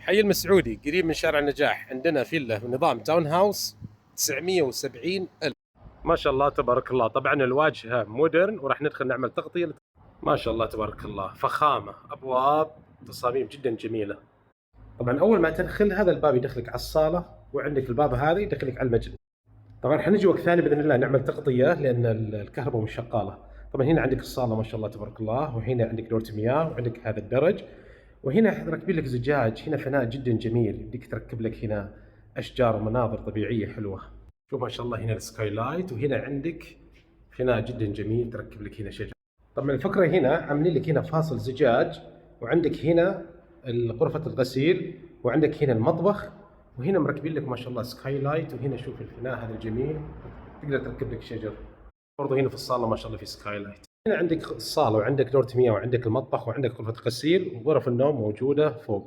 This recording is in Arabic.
حي المسعودي قريب من شارع النجاح، عندنا فيلا بنظام تاون هاوس 970 ألف. ما شاء الله تبارك الله. طبعا الواجهة مودرن وراح ندخل نعمل تغطية. ما شاء الله تبارك الله، فخامة، أبواب، تصاميم جدا جميلة. طبعا أول ما تدخل هذا الباب يدخلك على الصالة، وعندك الباب هذا يدخلك على المجلس. طبعا حنجي وقت ثاني باذن الله نعمل تغطيه لان الكهرباء مش شغاله. طبعا هنا عندك الصاله ما شاء الله تبارك الله، وهنا عندك دورة مياه، وعندك هذا الدرج، وهنا راكبين لك زجاج. هنا فناء جدا جميل، يمديك تركب لك هنا اشجار ومناظر طبيعيه حلوه. شوف ما شاء الله هنا السكاي لايت، وهنا عندك فناء جدا جميل تركب لك هنا شجر. طبعا الفكره هنا عاملين لك هنا فاصل زجاج، وعندك هنا غرفه الغسيل، وعندك هنا المطبخ، وهنا مركبين لك ما شاء الله سكاي لايت. وهنا شوف الفناء هذا الجميل، تقدر تركب لك شجر. برضه هنا في الصاله ما شاء الله في سكاي لايت. هنا عندك الصاله، وعندك دورة مياه، وعندك المطبخ، وعندك غرفه غسيل، وغرف النوم موجوده فوق.